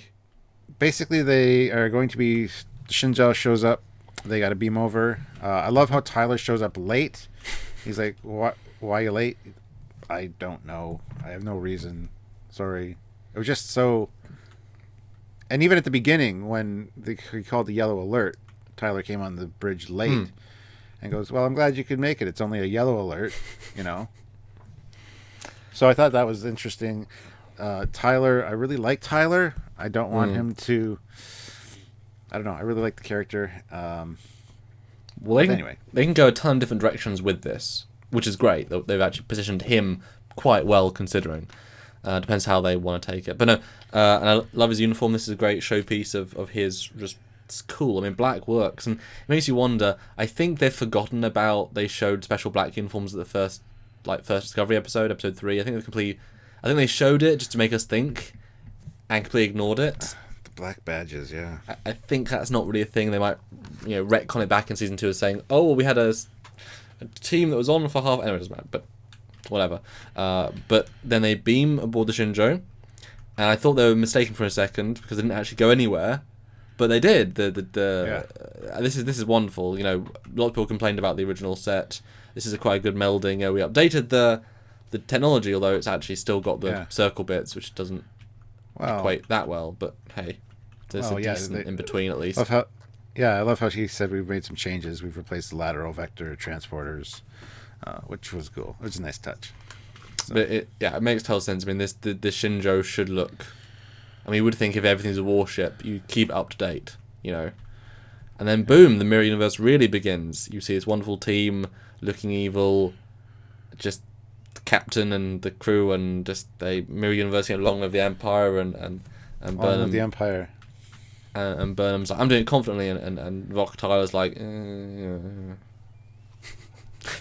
Basically, they are going to be, Shinjo shows up, they got to beam over. I love how Tyler shows up late. He's like, "Why are you late?" I don't know. I have no reason. Sorry. It was just so... And even at the beginning, when he called the yellow alert, Tyler came on the bridge late and goes, "Well, I'm glad you could make it. It's only a yellow alert," you know. So I thought that was interesting. Tyler, I really like Tyler. I don't want him to... I don't know. I really like the character. Well, they can go a ton of different directions with this, which is great. They've actually positioned him quite well, considering. Depends how they want to take it. But no, and I love his uniform. This is a great showpiece of his. Just, it's cool. I mean, black works, and it makes you wonder. I think they've forgotten about they showed special black uniforms at the first Discovery episode 3. I think they showed it just to make us think, and completely ignored it. The black badges, yeah. I think that's not really a thing. They might, you know, retcon it back in season 2 as saying, "Oh, well, we had a team that was on for half." Anyway, it doesn't matter. But whatever. But then they beam aboard the Shinjo, and I thought they were mistaken for a second because they didn't actually go anywhere, but they did. This is wonderful. You know, a lot of people complained about the original set. This is quite a good melding. We updated the technology, although it's actually still got the circle bits, which doesn't equate that well. But hey, there's a decent in between at least. I love how he said we've made some changes. We've replaced the lateral vector transporters. Which was cool. It was a nice touch. So. But it makes total sense. I mean, the Shinjo should look... I mean, you would think if everything's a warship, you keep it up to date, you know. And then, boom, the Mirror Universe really begins. You see this wonderful team looking evil, just the captain and the crew, and just they Mirror Universe along with the Empire and Burnham. The Empire. And Burnham's like, "I'm doing it confidently," and Vok Tyler's like...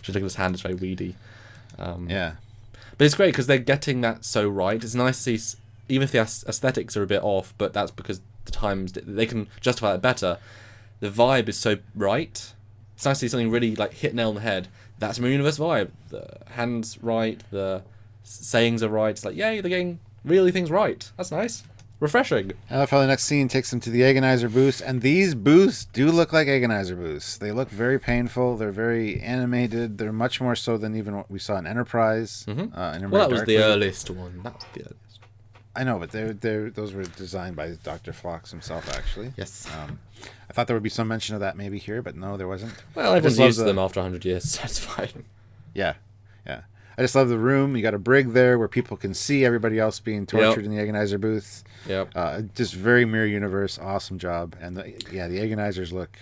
Just look at his hand, it's very weedy. But it's great because they're getting that so right. It's nice to see, even if the aesthetics are a bit off, but that's because the times they can justify it better. The vibe is so right. It's nice to see something really like hit nail on the head. That's a Mirror Universe vibe. The hands right, the sayings are right. It's like, yay, they're getting really things right. That's nice. Refreshing. I love how the next scene takes them to the agonizer booths, and these booths do look like agonizer booths. They look very painful. They're very animated. They're much more so than even what we saw in Enterprise. That was the earliest one. That was the earliest. I know, but those were designed by Dr. Phlox himself, actually. Yes. I thought there would be some mention of that maybe here, but no, there wasn't. Well, everyone's used to them after 100 years, so it's fine. Yeah. I just love the room. You got a brig there where people can see everybody else being tortured in the agonizer booth. Yep. Just very Mirror Universe. Awesome job. And the agonizers look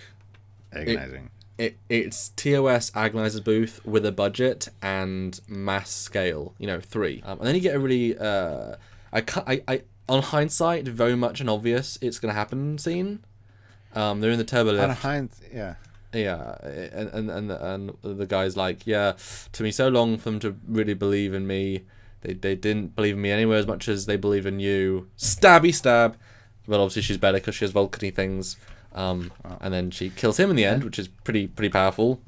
agonizing. It's TOS agonizer booth with a budget and mass scale. 3. And then you get a really I on hindsight very much an obvious it's going to happen scene. They're in the turbo lift. Yeah, and the guy's like, yeah, took me so long for them to really believe in me. They didn't believe in me anywhere as much as they believe in you. Stabby stab. But obviously she's better because she has Vulcan-y things. And then she kills him in the end, which is pretty powerful.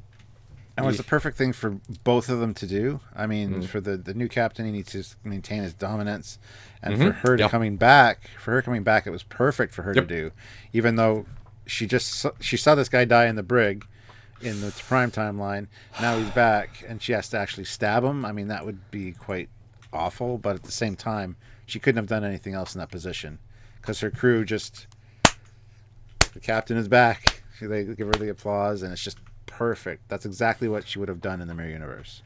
And was the perfect thing for both of them to do. I mean, for the new captain, he needs to maintain his dominance. And for her coming back, it was perfect for her to do. Even though she saw this guy die in the brig in the prime timeline. Now he's back, and she has to actually stab him. I mean, that would be quite awful. But at the same time, she couldn't have done anything else in that position because her crew just... The captain is back. They give her the applause, and it's just perfect. That's exactly what she would have done in the Mirror Universe.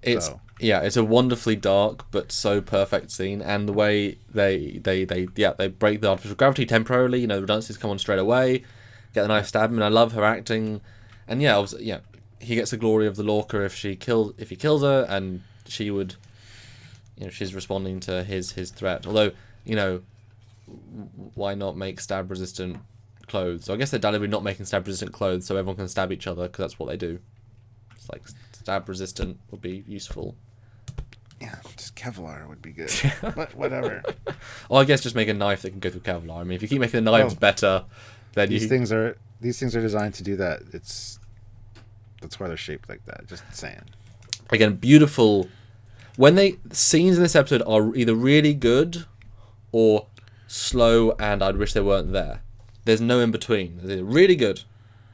It's a wonderfully dark but so perfect scene, and the way they break the artificial gravity temporarily. The redundancies come on straight away. Get the knife, stab him, and I love her acting. And he gets the glory of the Lorca if he kills her, and she would, she's responding to his threat. Although, why not make stab resistant clothes? So I guess they're deliberately not making stab resistant clothes so everyone can stab each other because that's what they do. It's like stab resistant would be useful. Yeah, just Kevlar would be good. But whatever. Well, I guess just make a knife that can go through Kevlar. I mean, if you keep making the knives better, then these things are designed to do that. That's why they're shaped like that. Just saying. Again, beautiful. When scenes in this episode are either really good or slow, and I'd wish they weren't there. There's no in between. They're either really good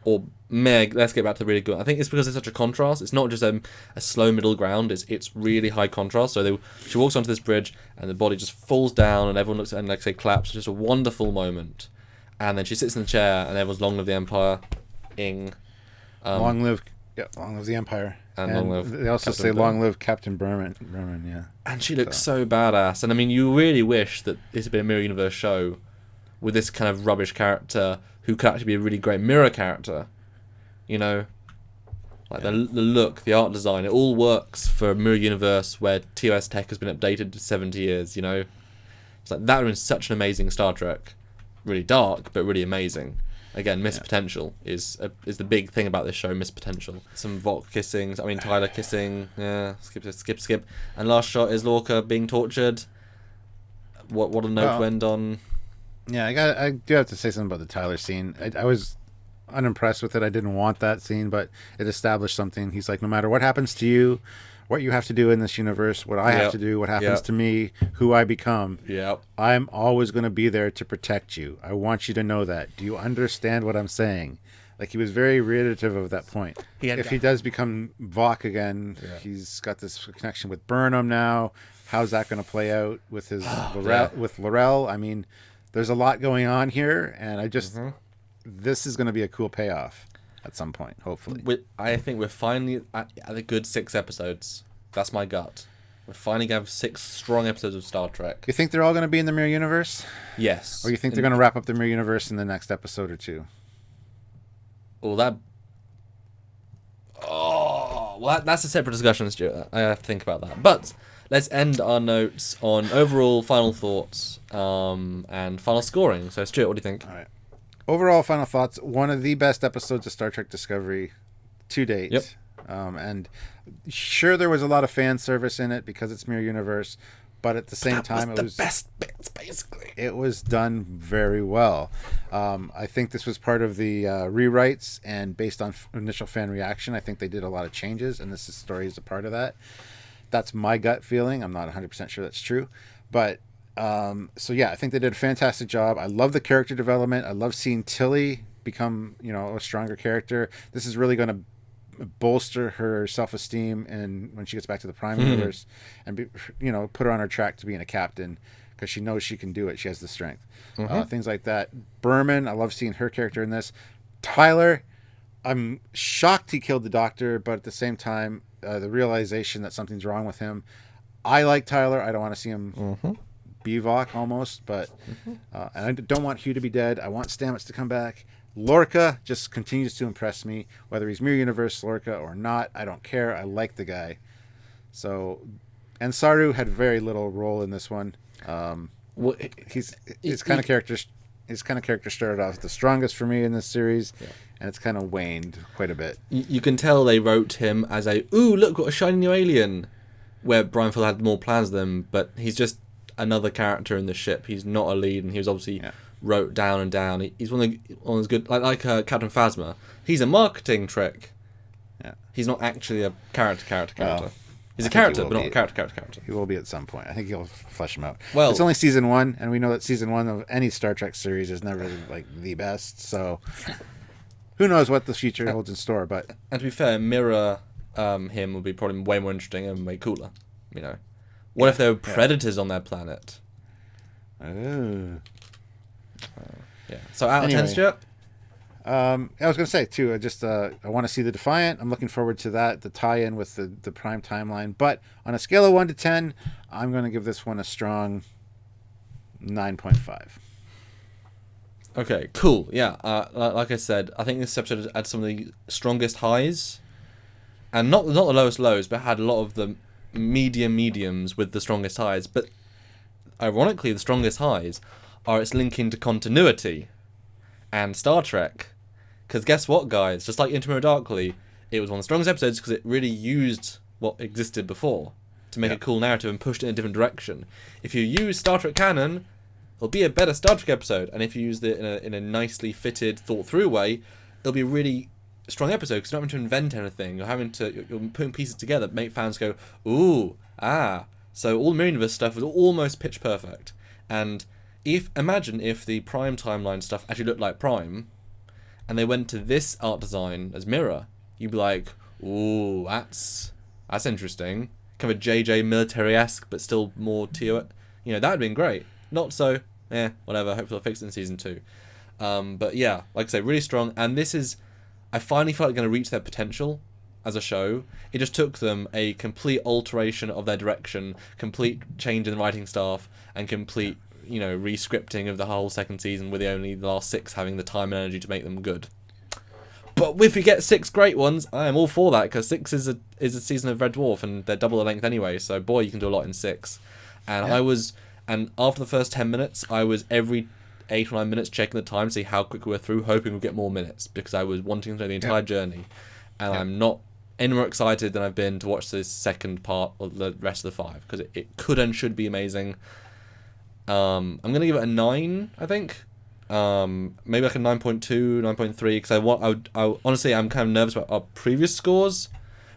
or let's get back to the really good. I think it's because it's such a contrast. It's not just a slow middle ground. It's really high contrast. So she walks onto this bridge and the body just falls down and everyone looks at it and like say claps. It's just a wonderful moment. And then she sits in the chair and everyone's long live the Empire. Long live the Empire. And long live they also Captain say Berman. long live Captain Berman. Yeah. And she looks so badass. And I mean, you really wish that this had been a Mirror Universe show with this kind of rubbish character who could actually be a really great mirror character. You know, like the look, the art design, it all works for a Mirror Universe where TOS tech has been updated to 70 years, you know? It's like that would have been such an amazing Star Trek. Really dark, but really amazing. Again, missed potential is the big thing about this show, missed potential. Some Vok kissing, Tyler kissing, skip. And last shot is Lorca being tortured. What a note to end on. Yeah, I do have to say something about the Tyler scene. I was unimpressed with it. I didn't want that scene, but it established something. He's like, no matter what happens to you, what you have to do in this universe, what I have to do, what happens to me, who I become, I'm always going to be there to protect you. I want you to know that. Do you understand what I'm saying? Like, he was very reiterative of that point. If he does become Vok again, he's got this connection with Burnham now. How's that going to play out with his with L'Rell? I mean, there's a lot going on here, and I just this is going to be a cool payoff at some point, hopefully. I think we're finally at a good 6 episodes. That's my gut. We're finally going to have 6 strong episodes of Star Trek. You think they're all going to be in the Mirror Universe? Yes. Or you think they're going to wrap up the Mirror Universe in the next episode or 2? Well, that's a separate discussion, Stuart. I have to think about that. But let's end our notes on overall final thoughts and final scoring. So, Stuart, what do you think? All right. Overall, final thoughts. One of the best episodes of Star Trek Discovery to date. Yep. And sure, there was a lot of fan service in it because it's Mirror Universe, but at the same time, it was the best bits, basically. It was done very well. I think this was part of the rewrites, and based on initial fan reaction, I think they did a lot of changes, and this story is a part of that. That's my gut feeling. I'm not 100% sure that's true, but so yeah, I think they did a fantastic job. I love the character development. I love seeing Tilly become, a stronger character. This is really going to bolster her self-esteem, and when she gets back to the Prime Universe, and put her on her track to being a captain, because she knows she can do it. She has the strength. Things like that. Berman, I love seeing her character in this. Tyler, I'm shocked he killed the Doctor, but at the same time, the realization that something's wrong with him. I like Tyler. I don't want to see him be Vok almost, but and I don't want Hugh to be dead. I want Stamets to come back. Lorca just continues to impress me, whether he's Mirror Universe Lorca or not. I don't care. I like the guy. So, and Saru had very little role in this one. His kind of character started off the strongest for me in this series, and it's kind of waned quite a bit. You can tell they wrote him as ooh, look, what a shiny new alien, where Brian Fuller had more plans than him, but he's just another character in the ship. He's not a lead, and he was obviously wrote down and down. He's one of those good, like Captain Phasma. He's a marketing trick. Yeah, he's not actually a character. Well, he's a character, but not a character. He will be at some point. I think he'll flesh him out. Well, it's only season 1, and we know that season 1 of any Star Trek series is never like the best. So who knows what the future holds in store? But and to be fair, Mirror him would be probably way more interesting and way cooler. What if there were predators on their planet? So out of 10, Stuart? I was going to say, too, I want to see the Defiant. I'm looking forward to that, the tie-in with the Prime timeline. But on a scale of 1 to 10, I'm going to give this one a strong 9.5. Okay, cool. Yeah, like I said, I think this episode had some of the strongest highs. And not the lowest lows, but had a lot of the mediums with the strongest highs. But ironically, the strongest highs are its linking to continuity and Star Trek. Because guess what, guys? Just like Into Mirror Darkly, it was one of the strongest episodes because it really used what existed before to make a cool narrative and pushed it in a different direction. If you use Star Trek canon, it'll be a better Star Trek episode, and if you use it in a nicely fitted, thought through way, it'll be a really strong episode because you're not having to invent anything. You're putting pieces together that make fans go, ooh, ah. So all the Mirror Universe stuff was almost pitch perfect. And imagine if the Prime timeline stuff actually looked like Prime, and they went to this art design as Mirror, you'd be like, ooh, that's interesting. Kind of a JJ military-esque, but still more that would have been great. Not so, whatever. Hopefully they'll fix it in season 2. But yeah, like I say, really strong. And this is, I finally felt like going to reach their potential as a show. It just took them a complete alteration of their direction, complete change in the writing staff, and complete, re-scripting of the whole second season, with only the last 6 having the time and energy to make them good. But if we get 6 great ones, I am all for that, because 6 is a season of Red Dwarf, and they're double the length anyway, so boy, you can do a lot in 6. And and after the first 10 minutes, I was every 8 or 9 minutes checking the time to see how quick we were through, hoping we'd get more minutes, because I was wanting to know the entire journey. And I'm not any more excited than I've been to watch this second part or the rest of the 5, because it could and should be amazing. I'm going to give it a 9, I think. Maybe like a 9.2, 9.3, because I honestly, I'm kind of nervous about our previous scores.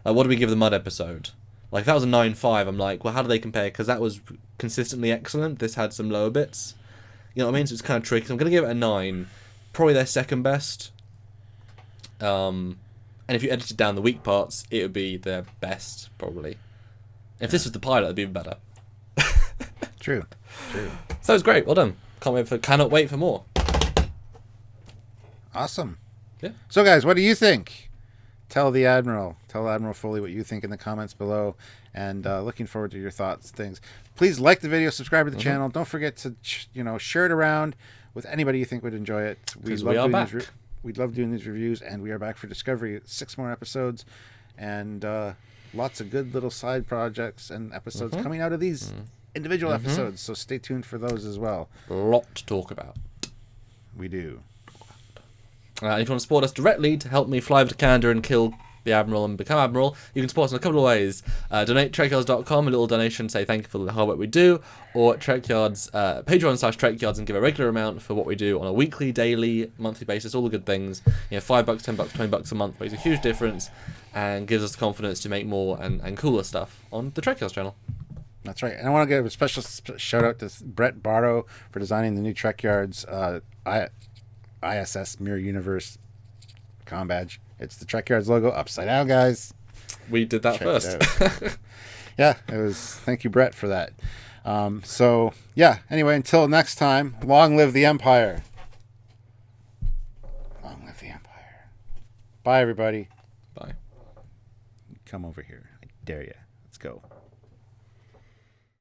Like, what do we give the Mud episode? Like, if that was a 9.5, I'm like, well, how do they compare? Because that was consistently excellent. This had some lower bits. You know what I mean? So it's kind of tricky. So I'm going to give it a 9. Probably their second best. And if you edited down the weak parts, it would be their best, probably. If this was the pilot, it'd be even better. True. So it's great. Well done. Cannot wait for more. Awesome. Yeah. So, guys, what do you think? Tell Admiral Foley what you think in the comments below, and looking forward to your thoughts, things. Please like the video, subscribe to the channel. Don't forget to share it around with anybody you think would enjoy it. We'd love doing these reviews, and we are back for Discovery. 6 more episodes, and lots of good little side projects and episodes coming out of these individual episodes. So stay tuned for those as well. A lot to talk about. We do. If you want to support us directly to help me fly over to Canada and kill the Admiral and become Admiral, you can support us in a couple of ways. Donate Trekyards.com, a little donation, say thank you for the hard work we do, or Trekyards, Patreon/Trekyards, and give a regular amount for what we do on a weekly, daily, monthly basis, all the good things. $5, $10, $20 a month makes a huge difference and gives us the confidence to make more and cooler stuff on the Trekyards channel. That's right. And I want to give a special shout out to Brett Barrow for designing the new Trekyards ISS Mirror Universe comm badge. It's the Trekyards logo upside down, guys. We did that first. Yeah, it was. Thank you, Brett, for that. So, yeah, anyway, until next time, long live the Empire. Long live the Empire. Bye, everybody. Bye. Come over here. I dare you. Let's go.